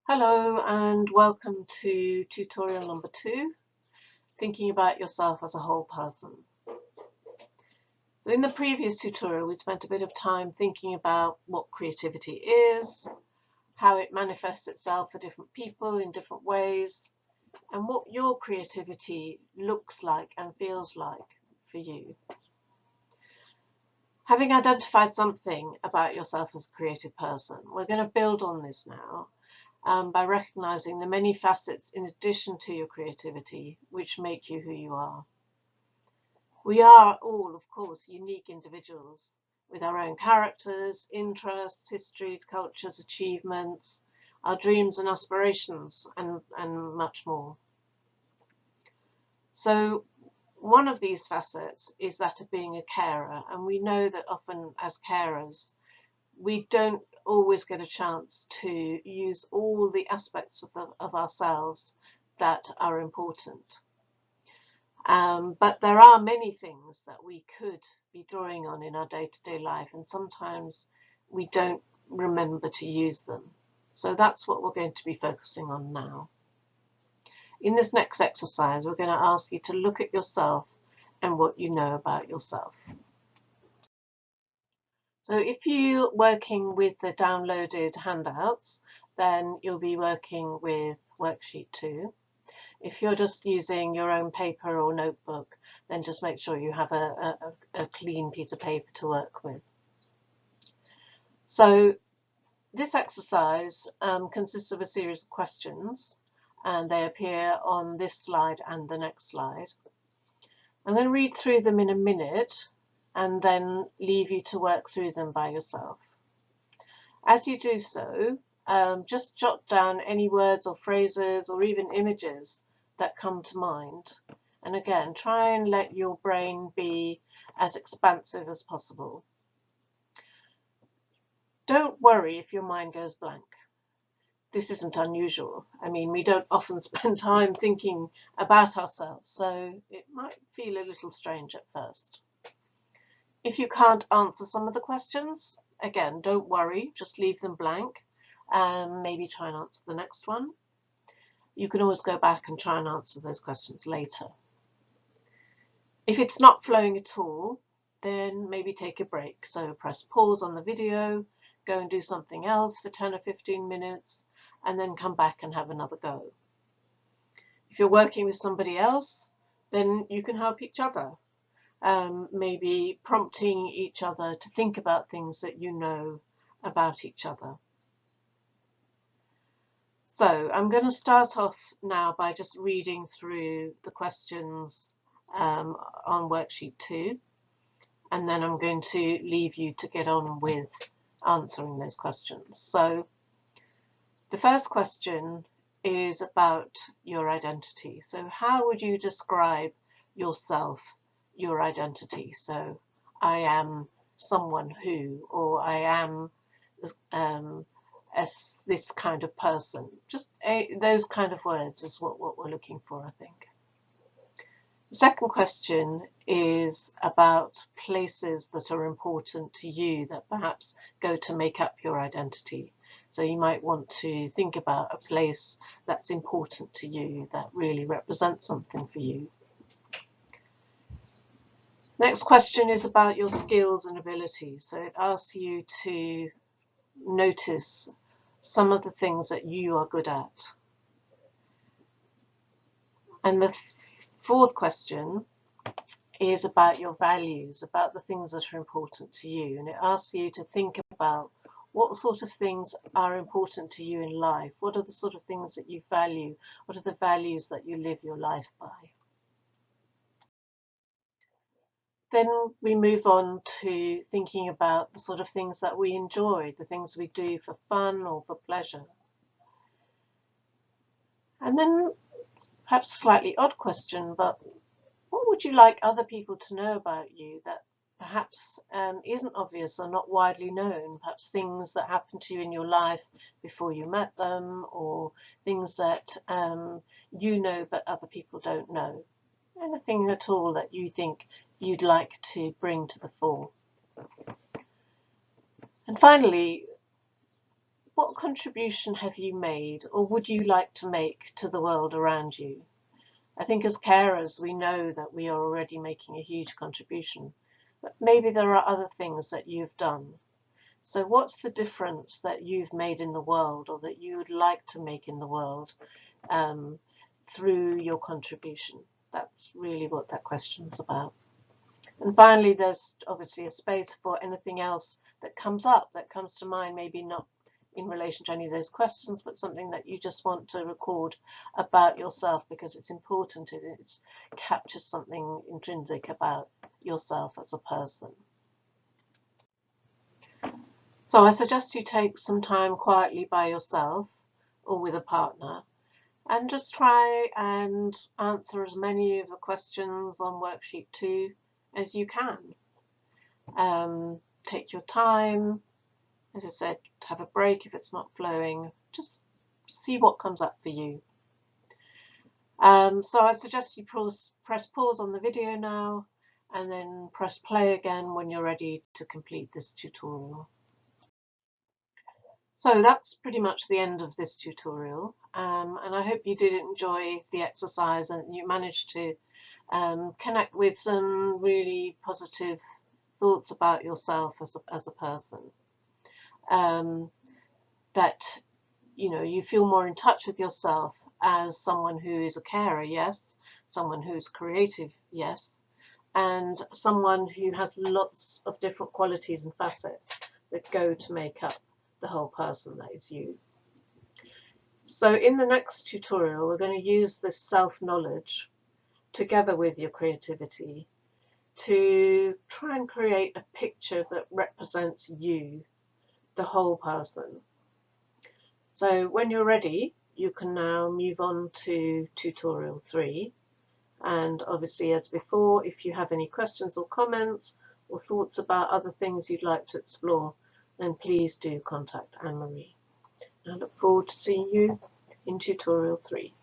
Hello and welcome to tutorial number 2, thinking about yourself as a whole person. So in the previous tutorial we spent a bit of time thinking about what creativity is, how it manifests itself for different people in different ways, and what your creativity looks like and feels like for you. Having identified something about yourself as a creative person, we're going to build on this now. By recognizing the many facets in addition to your creativity which make you who you are. We are all, of course, unique individuals with our own characters, interests, histories, cultures, achievements, our dreams and aspirations, and much more. So one of these facets is that of being a carer, and we know that often as carers we don't always get a chance to use all the aspects of ourselves that are important. But there are many things that we could be drawing on in our day-to-day life, and sometimes we don't remember to use them. So that's what we're going to be focusing on now. In this next exercise, we're going to ask you to look at yourself and what you know about yourself. So if you're working with the downloaded handouts, then you'll be working with worksheet 2. If you're just using your own paper or notebook, then just make sure you have a clean piece of paper to work with. So this exercise consists of a series of questions, and they appear on this slide and the next slide. I'm going to read through them in a minute and then leave you to work through them by yourself. As you do so, just jot down any words or phrases or even images that come to mind. And again, try and let your brain be as expansive as possible. Don't worry if your mind goes blank. This isn't unusual. I mean, we don't often spend time thinking about ourselves, so it might feel a little strange at first. If you can't answer some of the questions, again, don't worry, just leave them blank and maybe try and answer the next one. You can always go back and try and answer those questions later. If it's not flowing at all, then maybe take a break. So press pause on the video, go and do something else for 10 or 15 minutes, and then come back and have another go. If you're working with somebody else, then you can help each other. Maybe prompting each other to think about things that you know about each other. So I'm going to start off now by just reading through the questions on worksheet 2, and then I'm going to leave you to get on with answering those questions. So the first question is about your identity. So how would you describe yourself, your identity? So I am someone who, or I am this kind of person. Just those kind of words is what we're looking for, I think. The second question is about places that are important to you that perhaps go to make up your identity. So you might want to think about a place that's important to you, that really represents something for you. Next question is about your skills and abilities. So it asks you to notice some of the things that you are good at. And the fourth question is about your values, about the things that are important to you. And it asks you to think about what sort of things are important to you in life. What are the sort of things that you value? What are the values that you live your life by? Then we move on to thinking about the sort of things that we enjoy, the things we do for fun or for pleasure. And then perhaps a slightly odd question, but what would you like other people to know about you that perhaps isn't obvious or not widely known? Perhaps things that happened to you in your life before you met them, or things that you know but other people don't know. Anything at all that you think you'd like to bring to the fore. And finally, what contribution have you made or would you like to make to the world around you? I think as carers, we know that we are already making a huge contribution, but maybe there are other things that you've done. So what's the difference that you've made in the world or that you would like to make in the world through your contribution? That's really what that question's about. And finally, there's obviously a space for anything else that comes up, that comes to mind, maybe not in relation to any of those questions, but something that you just want to record about yourself because it's important, it captures something intrinsic about yourself as a person. So I suggest you take some time quietly by yourself or with a partner and just try and answer as many of the questions on worksheet 2 as you can. Take your time, as I said, have a break if it's not flowing, just see what comes up for you. So I suggest you press pause on the video now and then press play again when you're ready to complete this tutorial. So that's pretty much the end of this tutorial, and I hope you did enjoy the exercise and you managed to connect with some really positive thoughts about yourself as a person. That you feel more in touch with yourself as someone who is a carer, yes, someone who's creative, yes, and someone who has lots of different qualities and facets that go to make up the whole person that is you. So in the next tutorial, we're going to use this self-knowledge together with your creativity to try and create a picture that represents you, the whole person. So when you're ready, you can now move on to tutorial 3. And obviously, as before, if you have any questions or comments or thoughts about other things you'd like to explore, then please do contact Anne-Marie. I look forward to seeing you in tutorial 3.